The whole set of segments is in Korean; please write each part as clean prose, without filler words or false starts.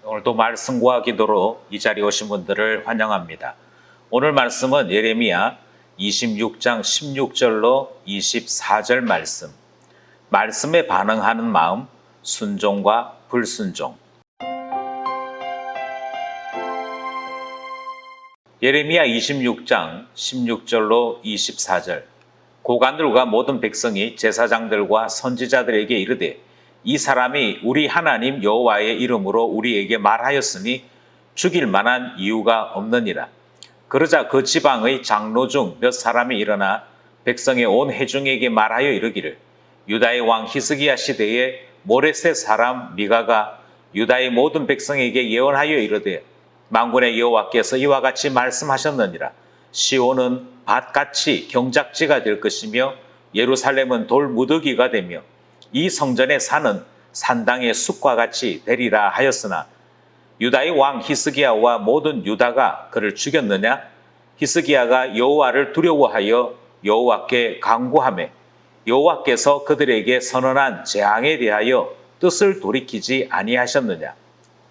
오늘도 말씀과 기도로 이 자리에 오신 분들을 환영합니다. 오늘 말씀은 예레미야 26장 16절로 24절 말씀. 말씀에 반응하는 마음, 순종과 불순종. 예레미야 26장 16절로 24절. 고관들과 모든 백성이 제사장들과 선지자들에게 이르되 이 사람이 우리 하나님 여호와의 이름으로 우리에게 말하였으니 죽일 만한 이유가 없느니라. 그러자 그 지방의 장로 중 몇 사람이 일어나 백성의 온 회중에게 말하여 이르기를 유다의 왕 히스기야 시대에 모레셋 사람 미가가 유다의 모든 백성에게 예언하여 이르되 만군의 여호와께서 이와 같이 말씀하셨느니라. 시온은 밭같이 경작지가 될 것이며 예루살렘은 돌무더기가 되며 이 성전의 산은 산당의 숲과 같이 되리라 하였으나 유다의 왕 히스기야와 모든 유다가 그를 죽였느냐? 히스기야가 여호와를 두려워하여 여호와께 간구하며 여호와께서 그들에게 선언한 재앙에 대하여 뜻을 돌이키지 아니하셨느냐?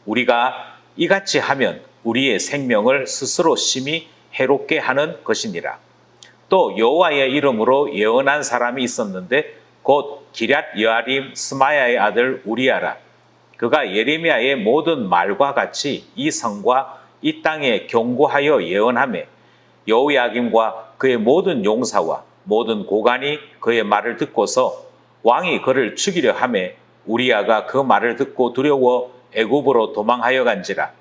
우리가 이같이 하면 우리의 생명을 스스로 심히 해롭게 하는 것이니라. 또 여호와의 이름으로 예언한 사람이 있었는데 곧 기럇 여아림 스마야의 아들 우리아라. 그가 예레미야의 모든 말과 같이 이 성과 이 땅에 경고하여 예언하며 여호야김과 그의 모든 용사와 모든 고관이 그의 말을 듣고서 왕이 그를 죽이려 하며 우리아가 그 말을 듣고 두려워 애굽으로 도망하여 간지라.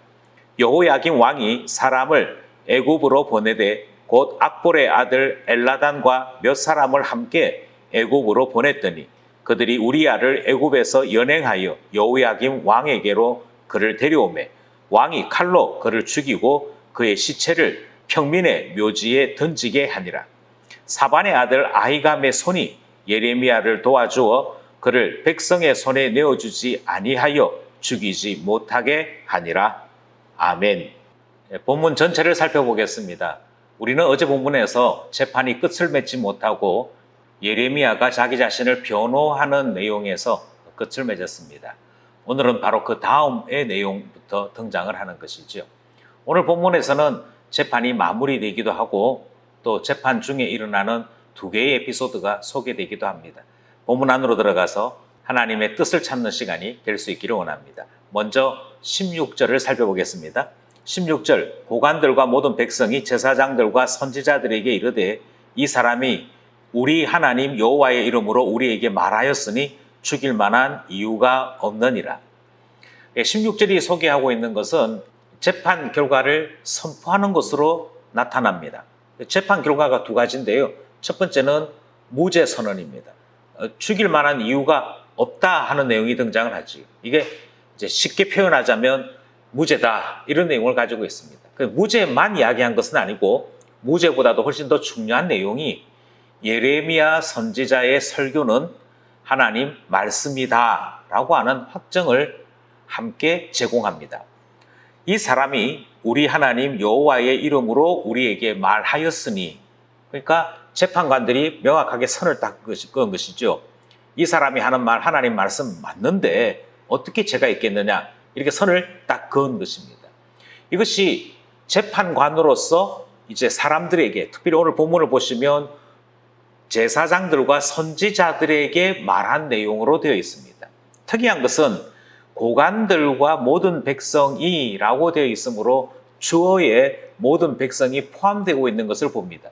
여호야김 왕이 사람을 애굽으로 보내되 곧 악볼의 아들 엘라단과 몇 사람을 함께 애굽으로 보냈더니 그들이 우리아를 애굽에서 연행하여 여호야김 왕에게로 그를 데려오매 왕이 칼로 그를 죽이고 그의 시체를 평민의 묘지에 던지게 하니라. 사반의 아들 아히감의 손이 예레미야를 도와주어 그를 백성의 손에 내어주지 아니하여 죽이지 못하게 하니라. 아멘. 본문 전체를 살펴보겠습니다. 우리는 어제 본문에서 재판이 끝을 맺지 못하고 예레미야가 자기 자신을 변호하는 내용에서 끝을 맺었습니다. 오늘은 바로 그 다음의 내용부터 등장을 하는 것이죠. 오늘 본문에서는 재판이 마무리되기도 하고 또 재판 중에 일어나는 두 개의 에피소드가 소개되기도 합니다. 본문 안으로 들어가서 하나님의 뜻을 찾는 시간이 될 수 있기를 원합니다. 먼저 16절을 살펴보겠습니다. 16절, 고관들과 모든 백성이 제사장들과 선지자들에게 이르되 이 사람이 우리 하나님 여호와의 이름으로 우리에게 말하였으니 죽일 만한 이유가 없느니라. 16절이 소개하고 있는 것은 재판 결과를 선포하는 것으로 나타납니다. 재판 결과가 두 가지인데요. 첫 번째는 무죄 선언입니다. 죽일 만한 이유가 없다 하는 내용이 등장을 하죠. 이게 이제 쉽게 표현하자면 무죄다 이런 내용을 가지고 있습니다. 무죄만 이야기한 것은 아니고 무죄보다도 훨씬 더 중요한 내용이 예레미야 선지자의 설교는 하나님 말씀이다 라고 하는 확정을 함께 제공합니다. 이 사람이 우리 하나님 여호와의 이름으로 우리에게 말하였으니, 그러니까 재판관들이 명확하게 선을 딱 그은 것이죠. 이 사람이 하는 말 하나님 말씀 맞는데 어떻게 죄가 있겠느냐 이렇게 선을 딱 그은 것입니다. 이것이 재판관으로서 이제 사람들에게, 특별히 오늘 본문을 보시면 제사장들과 선지자들에게 말한 내용으로 되어 있습니다. 특이한 것은 고관들과 모든 백성이라고 되어 있으므로 주어에 모든 백성이 포함되고 있는 것을 봅니다.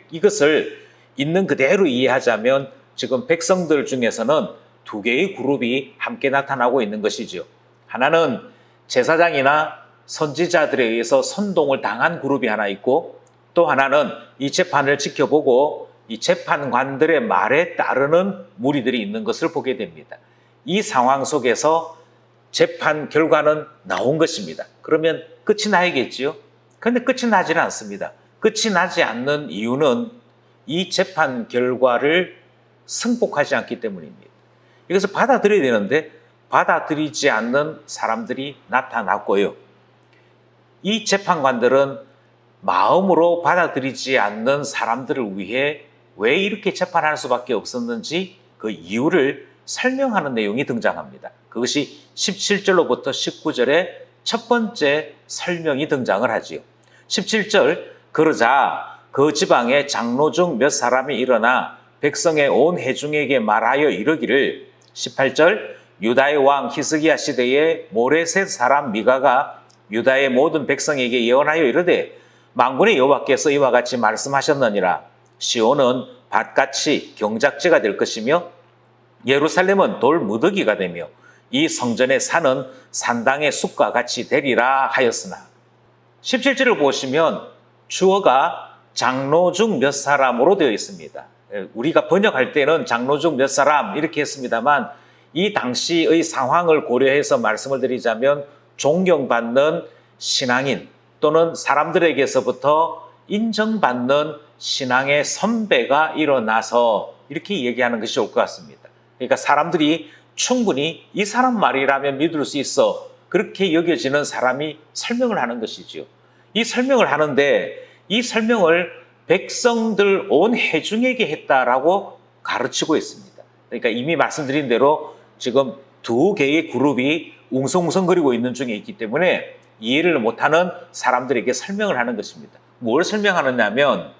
이것을 있는 그대로 이해하자면 지금 백성들 중에서는 두 개의 그룹이 함께 나타나고 있는 것이죠. 하나는 제사장이나 선지자들에 의해서 선동을 당한 그룹이 하나 있고, 또 하나는 이 재판을 지켜보고 이 재판관들의 말에 따르는 무리들이 있는 것을 보게 됩니다. 이 상황 속에서 재판 결과는 나온 것입니다. 그러면 끝이 나야겠지요? 그런데 끝이 나지는 않습니다. 끝이 나지 않는 이유는 이 재판 결과를 승복하지 않기 때문입니다. 이것을 받아들여야 되는데 받아들이지 않는 사람들이 나타났고요. 이 재판관들은 마음으로 받아들이지 않는 사람들을 위해 왜 이렇게 재판할 수밖에 없었는지 그 이유를 설명하는 내용이 등장합니다. 그것이 17절로부터 19절에 첫 번째 설명이 등장을 하지요. 17절 그러자 그 지방에 장로 중 몇 사람이 일어나 백성의 온 회중에게 말하여 이르기를 18절 유다의 왕 히스기야 시대에 모레셋 사람 미가가 유다의 모든 백성에게 예언하여 이르되 만군의 여호와께서 이와 같이 말씀하셨느니라. 시온은 밭같이 경작지가 될 것이며 예루살렘은 돌 무더기가 되며 이 성전의 산은 산당의 숲과 같이 되리라 하였으나 17절을 보시면 주어가 장로 중 몇 사람으로 되어 있습니다. 우리가 번역할 때는 장로 중 몇 사람 이렇게 했습니다만 이 당시의 상황을 고려해서 말씀을 드리자면 존경받는 신앙인 또는 사람들에게서부터 인정받는 신앙의 선배가 일어나서 이렇게 얘기하는 것이 좋을 것 같습니다. 그러니까 사람들이 충분히 이 사람 말이라면 믿을 수 있어 그렇게 여겨지는 사람이 설명을 하는 것이죠. 이 설명을 하는데 이 설명을 백성들 온 회중에게 했다라고 가르치고 있습니다. 그러니까 이미 말씀드린 대로 지금 두 개의 그룹이 웅성웅성거리고 있는 중에 있기 때문에 이해를 못하는 사람들에게 설명을 하는 것입니다. 뭘 설명하느냐면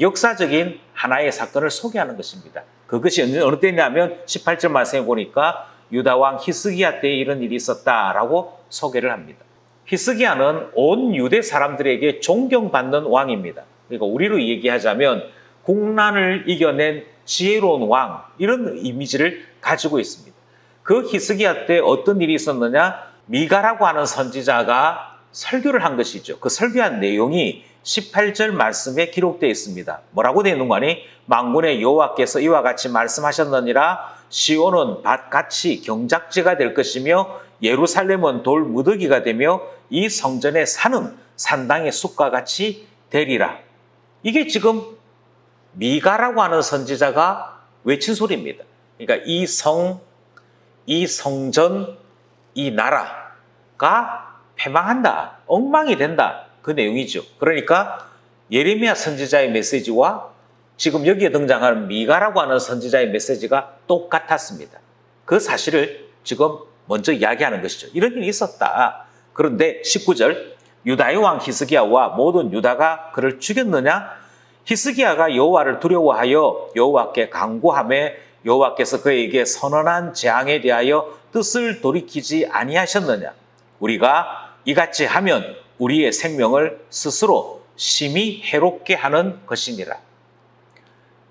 역사적인 하나의 사건을 소개하는 것입니다. 그것이 어느 때냐면 18절 말씀해 보니까 유다 왕 히스기야 때에 이런 일이 있었다라고 소개를 합니다. 히스기야는 온 유대 사람들에게 존경받는 왕입니다. 그러니까 우리로 얘기하자면 국난을 이겨낸 지혜로운 왕 이런 이미지를 가지고 있습니다. 그 히스기야 때 어떤 일이 있었느냐? 미가라고 하는 선지자가 설교를 한 것이죠. 그 설교한 내용이 18절 말씀에 기록되어 있습니다. 뭐라고 되어 있는 거니? 만군의 여호와께서 이와 같이 말씀하셨느니라. 시온은 밭같이 경작지가 될 것이며 예루살렘은 돌 무더기가 되며 이 성전의 산은 산당의 숲과 같이 되리라. 이게 지금 미가라고 하는 선지자가 외친 소리입니다. 그러니까 이 성전, 이 나라가 패망한다, 엉망이 된다. 그 내용이죠. 그러니까 예레미야 선지자의 메시지와 지금 여기에 등장하는 미가라고 하는 선지자의 메시지가 똑같았습니다. 그 사실을 지금 먼저 이야기하는 것이죠. 이런 일이 있었다. 그런데 19절 유다의 왕 히스기야와 모든 유다가 그를 죽였느냐? 히스기야가 여호와를 두려워하여 여호와께 간구하며 여호와께서 그에게 선언한 재앙에 대하여 뜻을 돌이키지 아니하셨느냐? 우리가 이같이 하면 우리의 생명을 스스로 심히 해롭게 하는 것이니라.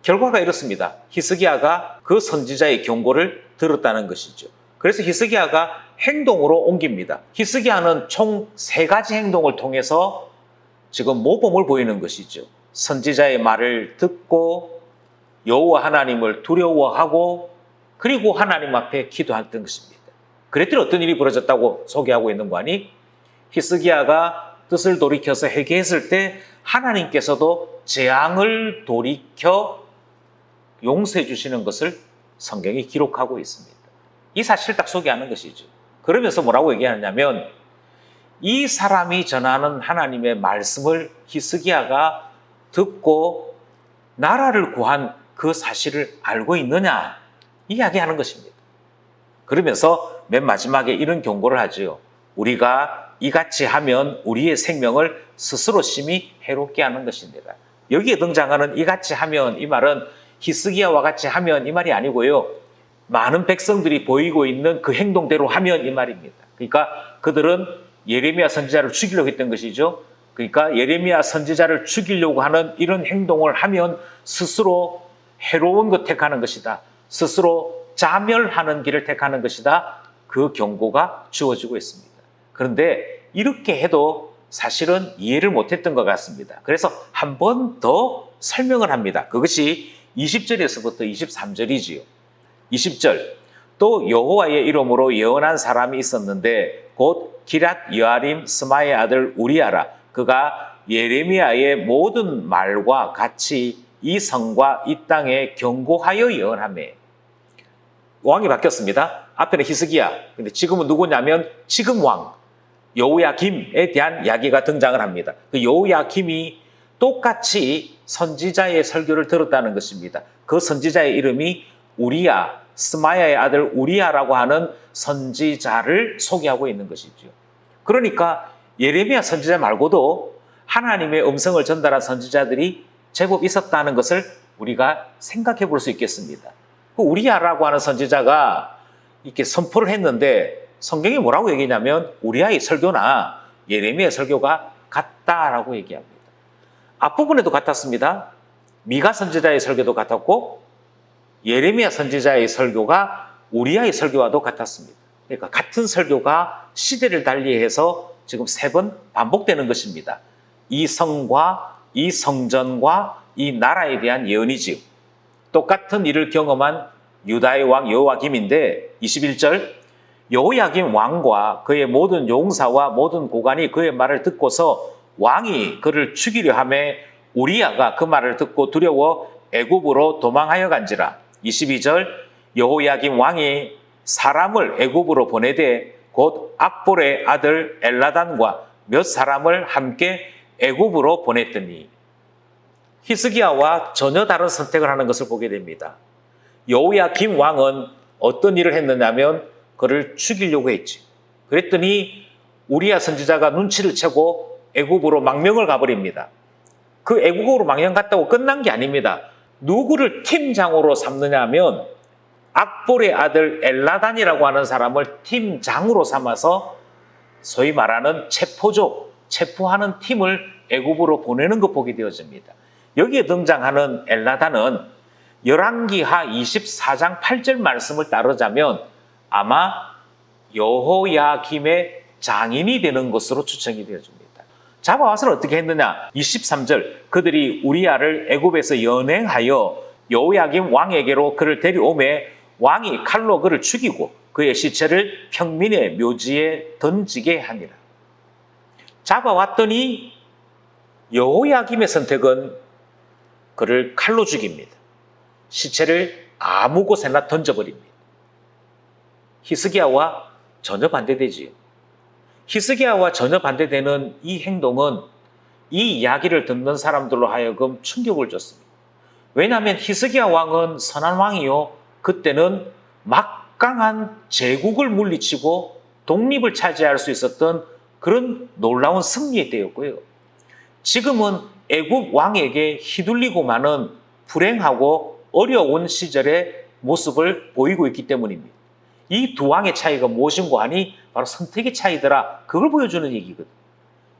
결과가 이렇습니다. 히스기야가 그 선지자의 경고를 들었다는 것이죠. 그래서 히스기야가 행동으로 옮깁니다. 히스기야는 총 3가지 행동을 통해서 지금 모범을 보이는 것이죠. 선지자의 말을 듣고 여호와 하나님을 두려워하고 그리고 하나님 앞에 기도했던 것입니다. 그랬더니 어떤 일이 벌어졌다고 소개하고 있는 거 아니? 히스기야가 뜻을 돌이켜서 회개했을 때 하나님께서도 재앙을 돌이켜 용서해 주시는 것을 성경이 기록하고 있습니다. 이 사실을 딱 소개하는 것이죠. 그러면서 뭐라고 얘기하냐면 이 사람이 전하는 하나님의 말씀을 히스기야가 듣고 나라를 구한 그 사실을 알고 있느냐 이야기하는 것입니다. 그러면서 맨 마지막에 이런 경고를 하지요. 우리가 이같이 하면 우리의 생명을 스스로 심히 해롭게 하는 것입니다. 여기에 등장하는 이같이 하면 이 말은 히스기야와 같이 하면 이 말이 아니고요. 많은 백성들이 보이고 있는 그 행동대로 하면 이 말입니다. 그러니까 그들은 예레미야 선지자를 죽이려고 했던 것이죠. 그러니까 예레미야 선지자를 죽이려고 하는 이런 행동을 하면 스스로 해로운 것 택하는 것이다. 스스로 자멸하는 길을 택하는 것이다. 그 경고가 주어지고 있습니다. 그런데 이렇게 해도 사실은 이해를 못했던 것 같습니다. 그래서 한 번 더 설명을 합니다. 그것이 20절에서부터 23절이지요. 20절 또 여호와의 이름으로 예언한 사람이 있었는데 곧 기럇 여아림 스마의 아들 우리아라. 그가 예레미야의 모든 말과 같이 이 성과 이 땅에 경고하여 예언하며 왕이 바뀌었습니다. 앞에는 히스기야. 근데 지금은 누구냐면 지금 왕 여호야김에 대한 이야기가 등장을 합니다. 그 여호야김이 똑같이 선지자의 설교를 들었다는 것입니다. 그 선지자의 이름이 우리야, 스마야의 아들 우리야라고 하는 선지자를 소개하고 있는 것이죠. 그러니까 예레미야 선지자 말고도 하나님의 음성을 전달한 선지자들이 제법 있었다는 것을 우리가 생각해 볼 수 있겠습니다. 그 우리야라고 하는 선지자가 이렇게 선포를 했는데 성경이 뭐라고 얘기냐면 우리야의 설교나 예레미야의 설교가 같다라고 얘기합니다. 앞부분에도 같았습니다. 미가 선지자의 설교도 같았고 예레미야 선지자의 설교가 우리야의 설교와도 같았습니다. 그러니까 같은 설교가 시대를 달리해서 지금 3번 반복되는 것입니다. 이 성과 이 성전과 이 나라에 대한 예언이지요. 똑같은 일을 경험한 유다의 왕 여호야김인데 21절 여호야김 왕과 그의 모든 용사와 모든 고관이 그의 말을 듣고서 왕이 그를 죽이려 하매 우리야가 그 말을 듣고 두려워 애굽으로 도망하여 간지라. 22절 여호야김 왕이 사람을 애굽으로 보내되 곧 악볼의 아들 엘라단과 몇 사람을 함께 애굽으로 보냈더니 히스기야와 전혀 다른 선택을 하는 것을 보게 됩니다. 여호야김 왕은 어떤 일을 했느냐면 그를 죽이려고 했지. 그랬더니 우리야 선지자가 눈치를 채고 애굽으로 망명을 가버립니다. 그 애국으로 망령 갔다고 끝난 게 아닙니다. 누구를 팀장으로 삼느냐 하면 악볼의 아들 엘라단이라고 하는 사람을 팀장으로 삼아서 소위 말하는 체포조, 체포하는 팀을 애굽으로 보내는 것 보게 되어집니다. 여기에 등장하는 엘라단은 열왕기하 24장 8절 말씀을 따르자면 아마 여호야김의 장인이 되는 것으로 추정이 되어집니다. 잡아와서는 어떻게 했느냐? 23절 그들이 우리야를 애굽에서 연행하여 여호야김 왕에게로 그를 데려오매 왕이 칼로 그를 죽이고 그의 시체를 평민의 묘지에 던지게 하니라. 잡아왔더니 여호야김의 선택은 그를 칼로 죽입니다. 시체를 아무 곳에나 던져버립니다. 히스기야와 전혀 반대되지요. 히스기야와 전혀 반대되는 이 행동은 이 이야기를 듣는 사람들로 하여금 충격을 줬습니다. 왜냐하면 히스기야 왕은 선한 왕이요. 그때는 막강한 제국을 물리치고 독립을 차지할 수 있었던 그런 놀라운 승리의 때였고요. 지금은 애굽 왕에게 휘둘리고 마는 불행하고 어려운 시절의 모습을 보이고 있기 때문입니다. 이 두 왕의 차이가 무엇인고 하니 바로 선택의 차이더라. 그걸 보여주는 얘기거든.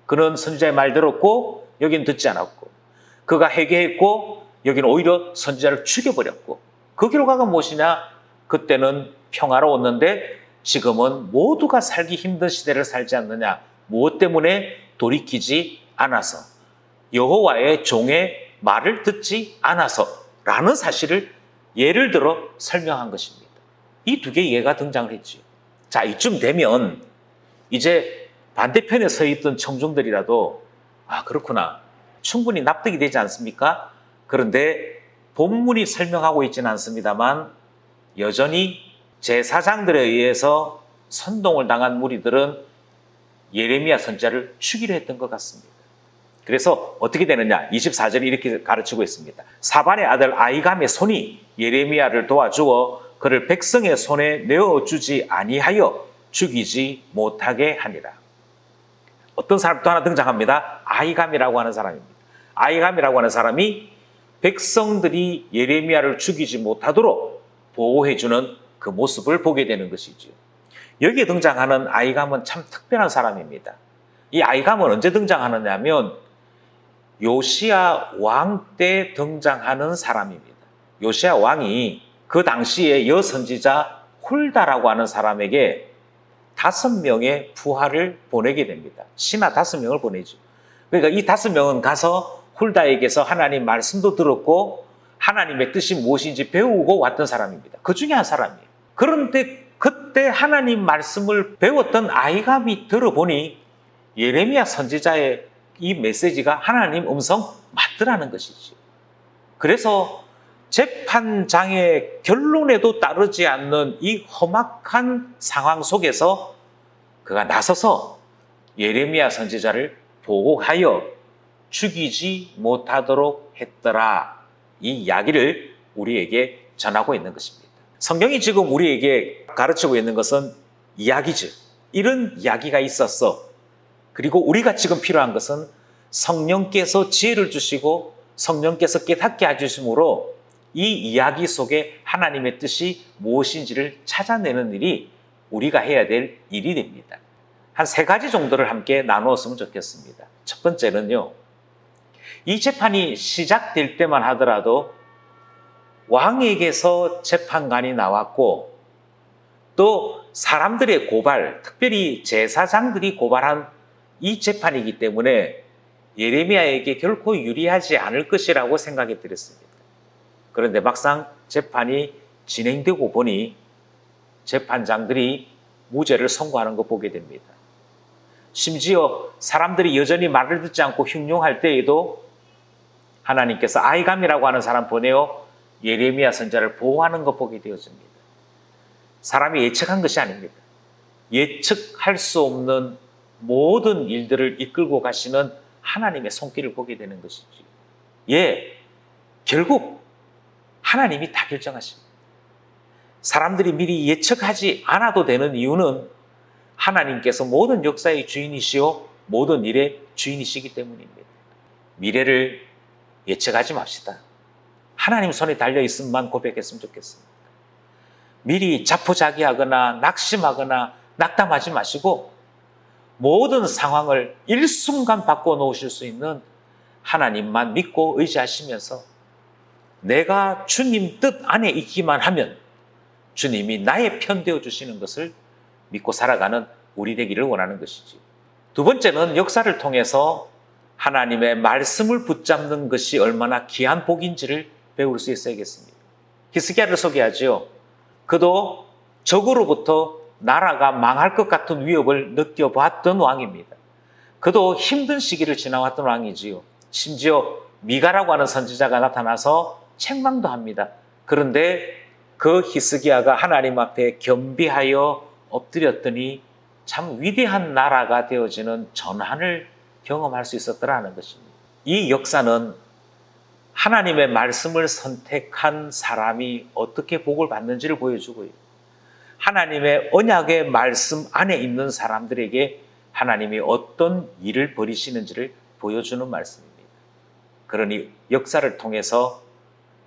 그는 선지자의 말 들었고 여기는 듣지 않았고, 그가 회개했고 여기는 오히려 선지자를 죽여버렸고, 그 결과가 무엇이냐? 그때는 평화로웠는데 지금은 모두가 살기 힘든 시대를 살지 않느냐? 무엇 때문에? 돌이키지 않아서, 여호와의 종의 말을 듣지 않아서 라는 사실을 예를 들어 설명한 것입니다. 이 두 개의 예가 등장을 했지요. 자, 이쯤 되면 이제 반대편에 서 있던 청중들이라도 그렇구나, 충분히 납득이 되지 않습니까? 그런데 본문이 설명하고 있지는 않습니다만 여전히 제사장들에 의해서 선동을 당한 무리들은 예레미야 선지자를 죽이려 했던 것 같습니다. 그래서 어떻게 되느냐? 24절이 이렇게 가르치고 있습니다. 사반의 아들 아이감의 손이 예레미야를 도와주어 그를 백성의 손에 내어주지 아니하여 죽이지 못하게 하니라. 어떤 사람 또 하나 등장합니다. 아이감이라고 하는 사람입니다. 아이감이라고 하는 사람이 백성들이 예레미야를 죽이지 못하도록 보호해주는 그 모습을 보게 되는 것이죠. 여기에 등장하는 아이감은 참 특별한 사람입니다. 이 아이감은 언제 등장하느냐 하면 요시야 왕 때 등장하는 사람입니다. 요시야 왕이 그 당시에 여선지자 훌다라고 하는 사람에게 5명의 부하를 보내게 됩니다. 신하 5명을 보내죠. 그러니까 이 5명은 가서 훌다에게서 하나님 말씀도 들었고 하나님의 뜻이 무엇인지 배우고 왔던 사람입니다. 그 중에 한 사람이에요. 그런데 그때 하나님 말씀을 배웠던 아이감이 들어보니 예레미야 선지자의 이 메시지가 하나님 음성 맞더라는 것이죠. 그래서 재판장의 결론에도 따르지 않는 이 험악한 상황 속에서 그가 나서서 예레미야 선지자를 보호하여 죽이지 못하도록 했더라. 이 이야기를 우리에게 전하고 있는 것입니다. 성경이 지금 우리에게 가르치고 있는 것은 이야기죠. 이런 이야기가 있었어. 그리고 우리가 지금 필요한 것은 성령께서 지혜를 주시고 성령께서 깨닫게 해주심으로 이 이야기 속에 하나님의 뜻이 무엇인지를 찾아내는 일이 우리가 해야 될 일이 됩니다. 한 3가지 정도를 함께 나누었으면 좋겠습니다. 첫 번째는요, 이 재판이 시작될 때만 하더라도 왕에게서 재판관이 나왔고 또 사람들의 고발, 특별히 제사장들이 고발한 이 재판이기 때문에 예레미야에게 결코 유리하지 않을 것이라고 생각이 들었습니다. 그런데 막상 재판이 진행되고 보니 재판장들이 무죄를 선고하는 거 보게 됩니다. 심지어 사람들이 여전히 말을 듣지 않고 흉흉할 때에도 하나님께서 아이감이라고 하는 사람 보내어 예레미야 선지자를 보호하는 거 보게 되어집니다. 사람이 예측한 것이 아닙니다. 예측할 수 없는 모든 일들을 이끌고 가시는 하나님의 손길을 보게 되는 것이지. 결국 하나님이 다 결정하십니다. 사람들이 미리 예측하지 않아도 되는 이유는 하나님께서 모든 역사의 주인이시오 모든 일의 주인이시기 때문입니다. 미래를 예측하지 맙시다. 하나님 손에 달려있음만 고백했으면 좋겠습니다. 미리 자포자기하거나 낙심하거나 낙담하지 마시고 모든 상황을 일순간 바꿔놓으실 수 있는 하나님만 믿고 의지하시면서 내가 주님 뜻 안에 있기만 하면 주님이 나의 편 되어주시는 것을 믿고 살아가는 우리 되기를 원하는 것이지. 두 번째는 역사를 통해서 하나님의 말씀을 붙잡는 것이 얼마나 귀한 복인지를 배울 수 있어야겠습니다. 히스기야를 소개하지요. 그도 적으로부터 나라가 망할 것 같은 위협을 느껴봤던 왕입니다. 그도 힘든 시기를 지나왔던 왕이지요. 심지어 미가라고 하는 선지자가 나타나서 책망도 합니다. 그런데 그 히스기야가 하나님 앞에 겸비하여 엎드렸더니 참 위대한 나라가 되어지는 전환을 경험할 수 있었더라는 것입니다. 이 역사는 하나님의 말씀을 선택한 사람이 어떻게 복을 받는지를 보여주고요. 하나님의 언약의 말씀 안에 있는 사람들에게 하나님이 어떤 일을 벌이시는지를 보여주는 말씀입니다. 그러니 역사를 통해서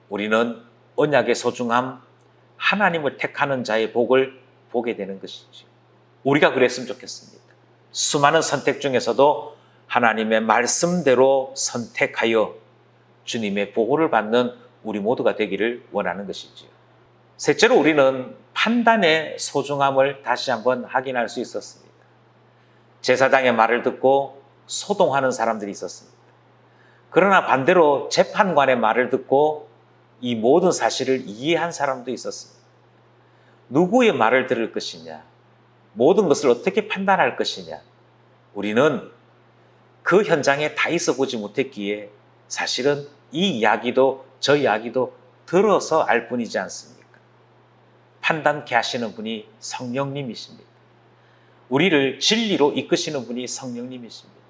우리는 언약의 소중함, 하나님을 택하는 자의 복을 보게 되는 것이죠. 우리가 그랬으면 좋겠습니다. 수많은 선택 중에서도 하나님의 말씀대로 선택하여 주님의 보호를 받는 우리 모두가 되기를 원하는 것이지요. 셋째로 우리는 판단의 소중함을 다시 한번 확인할 수 있었습니다. 제사장의 말을 듣고 소동하는 사람들이 있었습니다. 그러나 반대로 재판관의 말을 듣고 이 모든 사실을 이해한 사람도 있었습니다. 누구의 말을 들을 것이냐, 모든 것을 어떻게 판단할 것이냐, 우리는 그 현장에 다 있어 보지 못했기에 사실은 이 이야기도 저 이야기도 들어서 알 뿐이지 않습니까? 판단케 하시는 분이 성령님이십니다. 우리를 진리로 이끄시는 분이 성령님이십니다.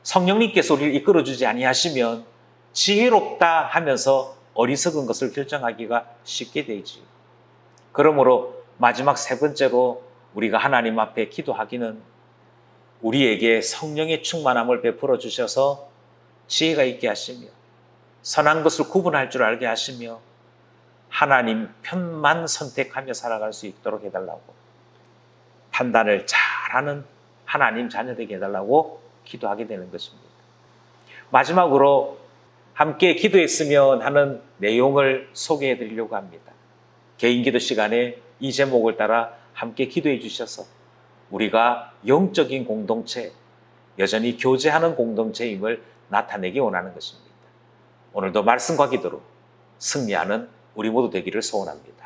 성령님께서 우리를 이끌어주지 아니하시면 지혜롭다 하면서 어리석은 것을 결정하기가 쉽게 되지요. 그러므로 마지막 3번째로 우리가 하나님 앞에 기도하기는 우리에게 성령의 충만함을 베풀어 주셔서 지혜가 있게 하시며 선한 것을 구분할 줄 알게 하시며 하나님 편만 선택하며 살아갈 수 있도록 해달라고, 판단을 잘하는 하나님 자녀 되게 해달라고 기도하게 되는 것입니다. 마지막으로 함께 기도했으면 하는 내용을 소개해 드리려고 합니다. 개인 기도 시간에 이 제목을 따라 함께 기도해 주셔서 우리가 영적인 공동체, 여전히 교제하는 공동체임을 나타내기 원하는 것입니다. 오늘도 말씀과 기도로 승리하는 우리 모두 되기를 소원합니다.